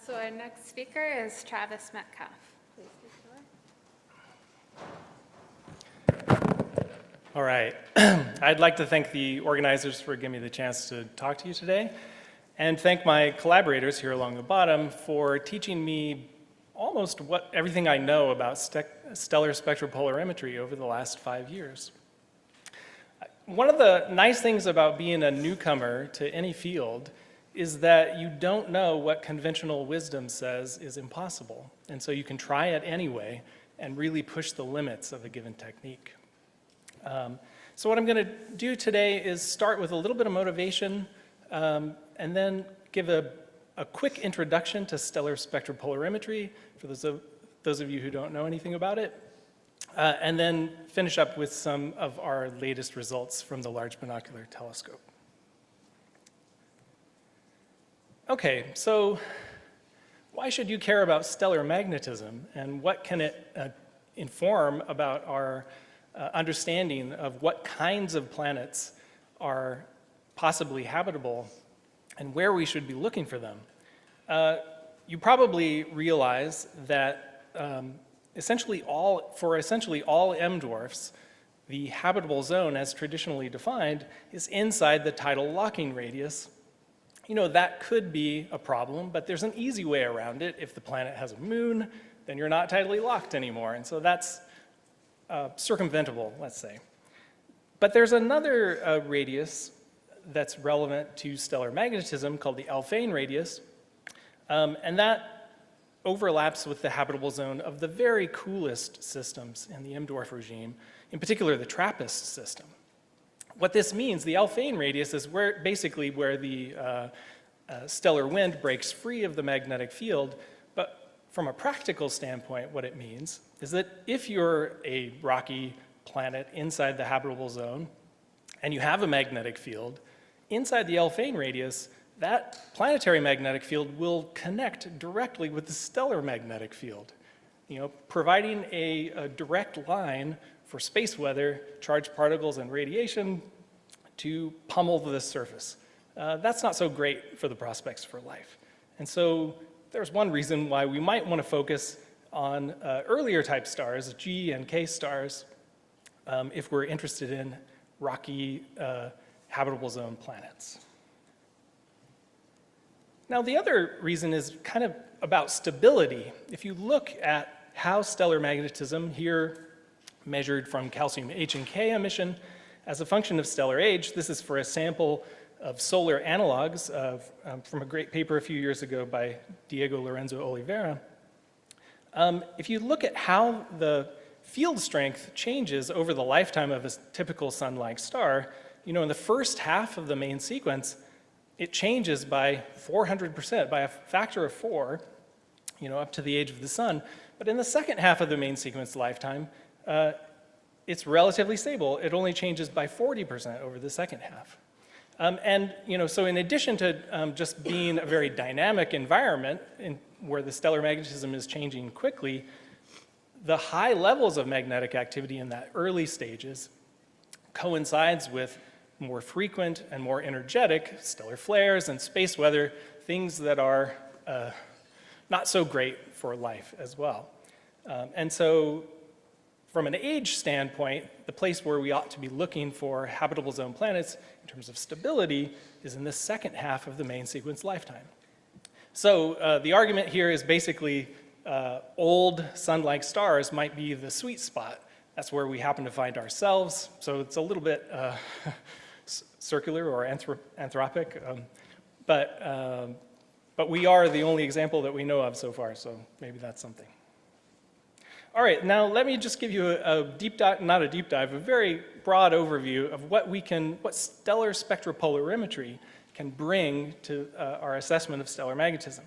So our next speaker is Travis Metcalfe. Please take the floor. All right. I'd like to thank the organizers for giving me the chance to talk to you today, and thank my collaborators here along the bottom for teaching me almost everything I know about stellar spectropolarimetry over the last 5 years. One of the nice things about being a newcomer to any field is that you don't know what conventional wisdom says is impossible, and so you can try it anyway and really push the limits of a given technique. So what I'm going to do today is start with a little bit of motivation and then give a quick introduction to stellar spectropolarimetry for those of you who don't know anything about it, and then finish up with some of our latest results from the Large Binocular Telescope. Okay, so why should you care about stellar magnetism, and what can it inform about our understanding of what kinds of planets are possibly habitable and where we should be looking for them? You probably realize that essentially all M dwarfs, the habitable zone as traditionally defined is inside the tidal locking radius. You know, that could be a problem, but there's an easy way around it. If the planet has a moon, then you're not tidally locked anymore, and so that's circumventable, let's say. But there's another radius that's relevant to stellar magnetism called the Alfvén radius, and that overlaps with the habitable zone of the very coolest systems in the M-dwarf regime, in particular the TRAPPIST system. What this means, the Alfvén radius is basically where the stellar wind breaks free of the magnetic field, but from a practical standpoint, what it means is that if you're a rocky planet inside the habitable zone and you have a magnetic field, inside the Alfvén radius, that planetary magnetic field will connect directly with the stellar magnetic field, providing a direct line for space weather, charged particles, and radiation to pummel the surface. That's not so great for the prospects for life. And so there's one reason why we might want to focus on earlier type stars, G and K stars, if we're interested in rocky habitable zone planets. Now, the other reason is kind of about stability. If you look at how stellar magnetism, here measured from calcium H and K emission as a function of stellar age, this is for a sample of solar analogs from a great paper a few years ago by Diego Lorenzo Oliveira. If you look at how the field strength changes over the lifetime of a typical sun-like star, in the first half of the main sequence, it changes by 400%, by a factor of 4, up to the age of the sun. But in the second half of the main sequence lifetime, it's relatively stable. It only changes by 40% over the second half. So in addition to just being a very dynamic environment where the stellar magnetism is changing quickly, the high levels of magnetic activity in that early stages coincides with more frequent and more energetic stellar flares and space weather, things that are not so great for life as well. And so from an age standpoint, the place where we ought to be looking for habitable zone planets in terms of stability is in the second half of the main sequence lifetime. So the argument here is basically old sun-like stars might be the sweet spot. That's where we happen to find ourselves. So it's a little bit circular or anthropic, but we are the only example that we know of so far, so maybe that's something. All right, now let me just give you a deep dive, not a deep dive, a very broad overview of what stellar spectropolarimetry can bring to our assessment of stellar magnetism.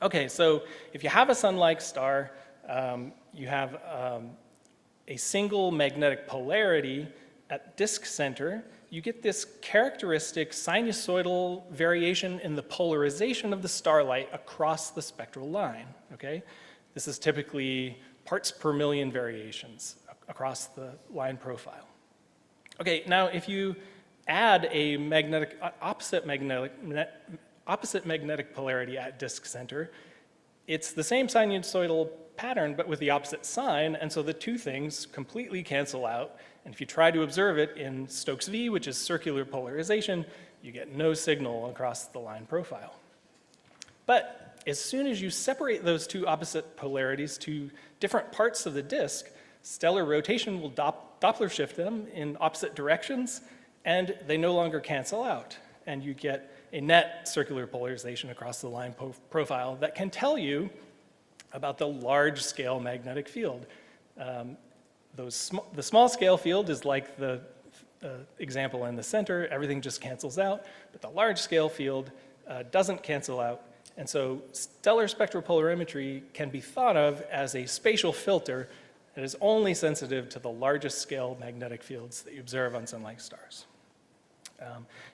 Okay, so if you have a sun-like star, you have a single magnetic polarity at disk center. You get this characteristic sinusoidal variation in the polarization of the starlight across the spectral line, okay? This is typically parts per million variations across the line profile. Okay, now if you add a opposite opposite magnetic polarity at disk center. It's the same sinusoidal pattern, but with the opposite sign, and so the two things completely cancel out. And if you try to observe it in Stokes V, which is circular polarization, you get no signal across the line profile. But as soon as you separate those two opposite polarities to different parts of the disk, stellar rotation will Doppler shift them in opposite directions, and they no longer cancel out. And you get a net circular polarization across the line profile that can tell you about the large-scale magnetic field. The small-scale field is like the example in the center. Everything just cancels out, but the large-scale field doesn't cancel out. And so stellar spectropolarimetry can be thought of as a spatial filter that is only sensitive to the largest scale magnetic fields that you observe on sun-like stars.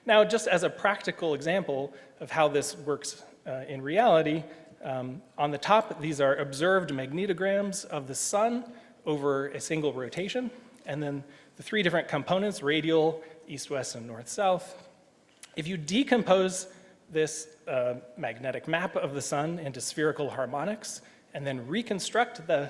Now, just as a practical example of how this works in reality, on the top, these are observed magnetograms of the sun over a single rotation, and then the three different components, radial, east-west, and north-south. If you decompose this magnetic map of the sun into spherical harmonics, and then reconstruct the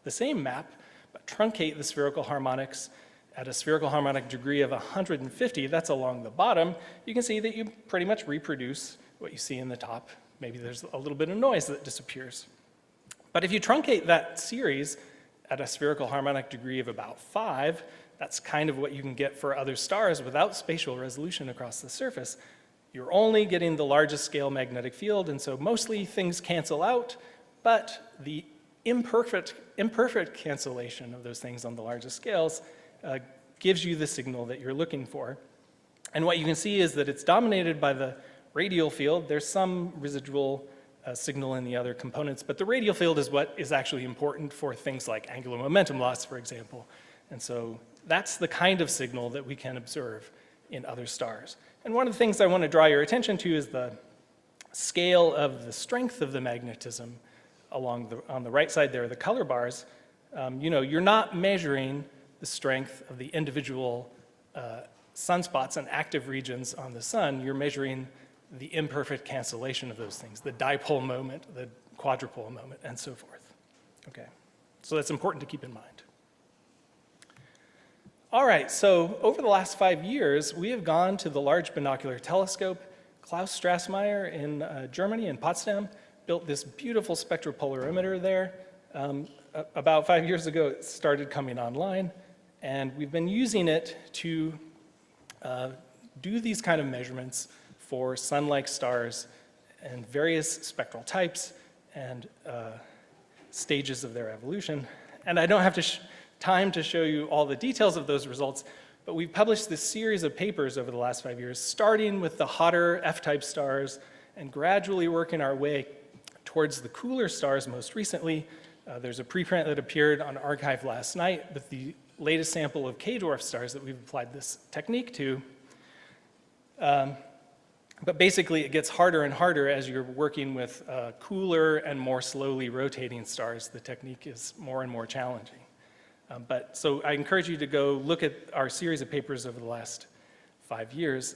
same map, but truncate the spherical harmonics at a spherical harmonic degree of 150, that's along the bottom, you can see that you pretty much reproduce what you see in the top. Maybe there's a little bit of noise that disappears. But if you truncate that series at a spherical harmonic degree of about 5, that's kind of what you can get for other stars without spatial resolution across the surface. You're only getting the largest scale magnetic field, and so mostly things cancel out, but the imperfect cancellation of those things on the largest scales gives you the signal that you're looking for. And what you can see is that it's dominated by the radial field. There's some residual signal in the other components, but the radial field is what is actually important for things like angular momentum loss, for example. And so that's the kind of signal that we can observe in other stars. And one of the things I want to draw your attention to is the scale of the strength of the magnetism on the right side there, the color bars. You're not measuring the strength of the individual sunspots and active regions on the sun. You're measuring the imperfect cancellation of those things, the dipole moment, the quadrupole moment, and so forth. Okay, so that's important to keep in mind. All right, so over the last 5 years, we have gone to the Large Binocular Telescope. Klaus Strassmayer in Germany, in Potsdam, built this beautiful spectropolarimeter there. About 5 years ago, it started coming online, and we've been using it to do these kind of measurements for sun-like stars and various spectral types and stages of their evolution. And I don't have time to show you all the details of those results, but we've published this series of papers over the last 5 years, starting with the hotter F-type stars and gradually working our way towards the cooler stars most recently. There's a preprint that appeared on arXiv last night with the latest sample of K-dwarf stars that we've applied this technique to. But basically, it gets harder and harder as you're working with cooler and more slowly rotating stars. The technique is more and more challenging. So I encourage you to go look at our series of papers over the last 5 years.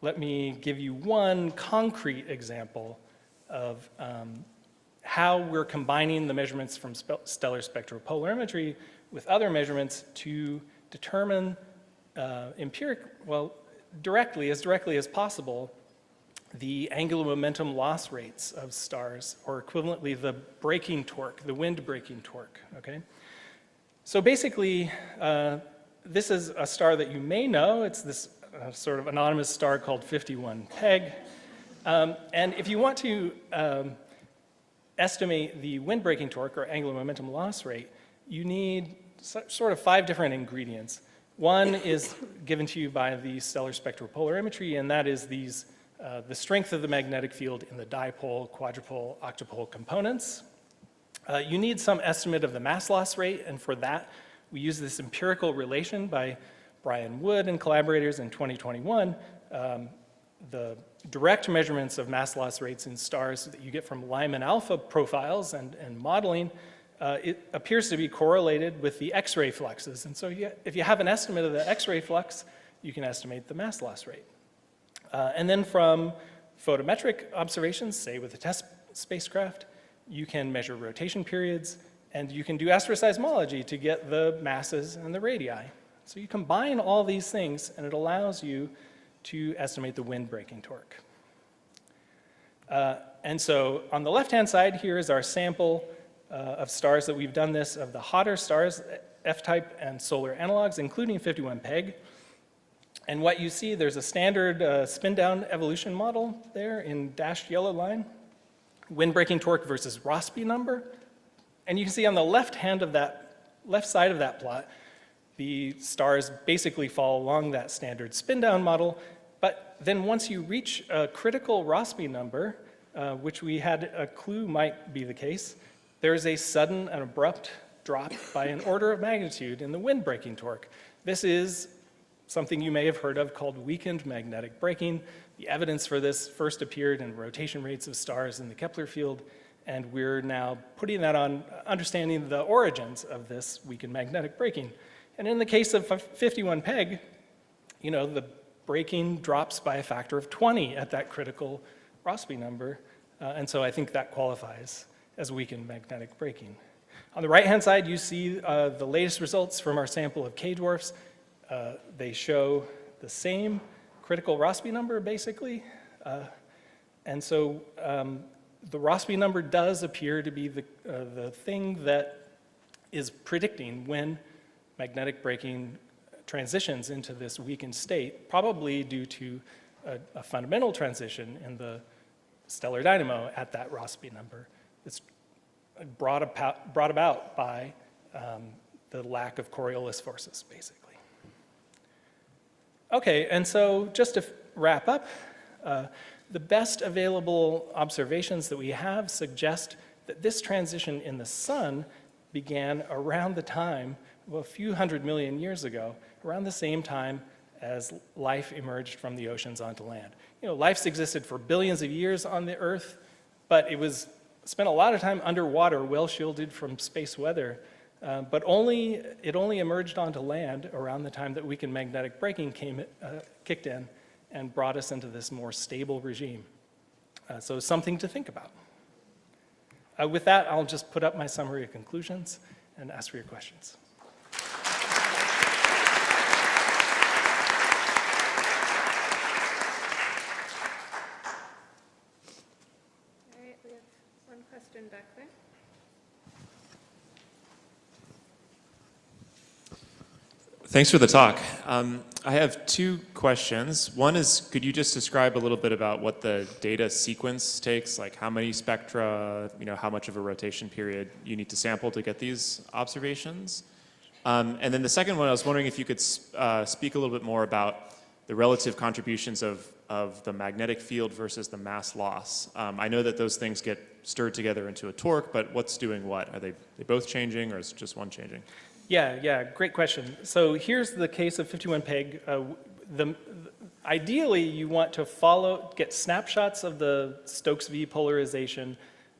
Let me give you one concrete example of how we're combining the measurements from stellar spectropolarimetry with other measurements to determine directly as possible, the angular momentum loss rates of stars, or equivalently the braking torque, the wind braking torque, okay? So basically, this is a star that you may know. It's this sort of anonymous star called 51 Peg. And if you want to estimate the wind braking torque, or angular momentum loss rate, you need sort of 5 different ingredients. One is given to you by the stellar spectropolarimetry, and that is the strength of the magnetic field in the dipole, quadrupole, octupole components. You need some estimate of the mass loss rate, and for that, we use this empirical relation by Brian Wood and collaborators in 2021. The direct measurements of mass loss rates in stars that you get from Lyman alpha profiles and modeling, it appears to be correlated with the X-ray fluxes. And so if you have an estimate of the X-ray flux, you can estimate the mass loss rate. And then from photometric observations, say with a test spacecraft, you can measure rotation periods, and you can do astroseismology to get the masses and the radii. So you combine all these things, and it allows you to estimate the wind-breaking torque. And so on the left-hand side here is our sample of stars that we've done this, of the hotter stars, F-type and solar analogs, including 51 Peg. And what you see, there's a standard spin-down evolution model there in dashed yellow line, wind-breaking torque versus Rossby number. And you can see on the left side of that plot, the stars basically fall along that standard spin-down model. But then once you reach a critical Rossby number, which we had a clue might be the case, there's a sudden and abrupt drop by an order of magnitude in the wind-breaking torque. This is something you may have heard of called weakened magnetic braking. The evidence for this first appeared in rotation rates of stars in the Kepler field, and we're now putting that on understanding the origins of this weakened magnetic braking. And in the case of 51 Peg, you know, the braking drops by a factor of 20 at that critical Rossby number, and so I think that qualifies as weakened magnetic braking. On the right-hand side, you see the latest results from our sample of K-dwarfs. They show the same critical Rossby number, basically. And so the Rossby number does appear to be the thing that is predicting when magnetic braking transitions into this weakened state, probably due to a fundamental transition in the stellar dynamo at that Rossby number. It's brought about by the lack of Coriolis forces, basically. Okay, and so just to wrap up, the best available observations that we have suggest that this transition in the sun began around the time, well, a few 100 million years ago, around the same time as life emerged from the oceans onto land. You know, life's existed for billions of years on the Earth, but spent a lot of time underwater, well shielded from space weather. But it only emerged onto land around the time that weakened magnetic braking kicked in and brought us into this more stable regime. So something to think about. With that, I'll just put up my summary of conclusions and ask for your questions. All right, we have one question back there. Thanks for the talk. I have two questions. One is, could you just describe a little bit about what the data sequence takes, like how many spectra, how much of a rotation period you need to sample to get these observations? And then the second one, I was wondering if you could speak a little bit more about the relative contributions of the magnetic field versus the mass loss. I know that those things get stirred together into a torque, but what's doing what? Are they both changing, or is just one changing? Yeah, great question. So here's the case of 51 Peg. Ideally, you want to get snapshots of the Stokes V polarization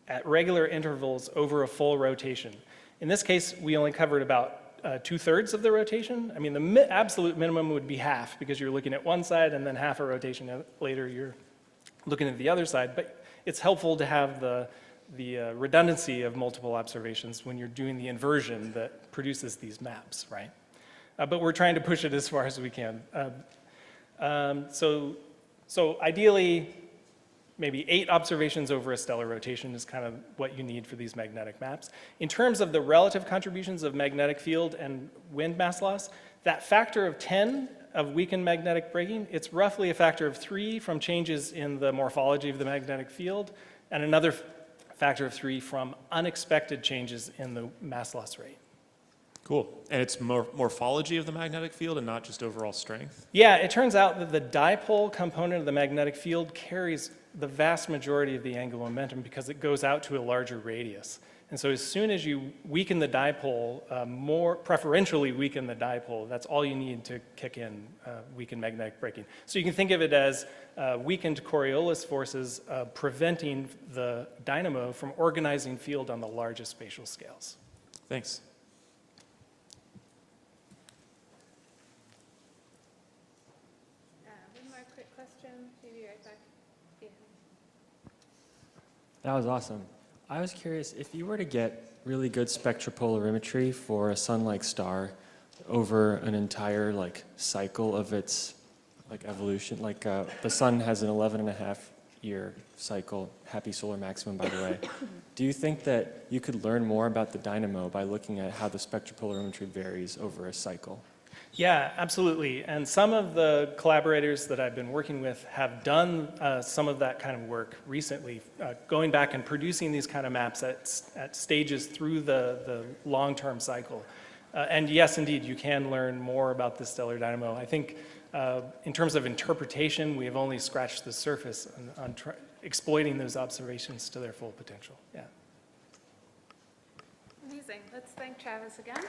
at regular intervals over a full rotation. In this case, we only covered about 2/3 of the rotation. I mean, the absolute minimum would be half, because you're looking at one side and then half a rotation later you're looking at the other side. But it's helpful to have the redundancy of multiple observations when you're doing the inversion that produces these maps, right? But we're trying to push it as far as we can. So ideally, maybe 8 observations over a stellar rotation is kind of what you need for these magnetic maps. In terms of the relative contributions of magnetic field and wind mass loss, that factor of 10 of weakened magnetic braking, it's roughly a factor of 3 from changes in the morphology of the magnetic field, and another factor of 3 from unexpected changes in the mass loss rate. Cool. And it's morphology of the magnetic field and not just overall strength? Yeah, it turns out that the dipole component of the magnetic field carries the vast majority of the angular momentum because it goes out to a larger radius. And so as soon as you weaken the dipole, more preferentially weaken the dipole, that's all you need to kick in weakened magnetic braking. So you can think of it as weakened Coriolis forces preventing the dynamo from organizing field on the largest spatial scales. Thanks. One more quick question. That was awesome. I was curious, if you were to get really good spectropolarimetry for a sun-like star over an entire cycle of its evolution, the sun has an 11.5-year cycle, happy solar maximum, by the way. Do you think that you could learn more about the dynamo by looking at how the spectropolarimetry varies over a cycle? Yeah, absolutely. And some of the collaborators that I've been working with have done some of that kind of work recently, going back and producing these kind of maps at stages through the long-term cycle. And yes, indeed, you can learn more about the stellar dynamo. I think in terms of interpretation, we have only scratched the surface on exploiting those observations to their full potential. Yeah. Amazing. Let's thank Travis again.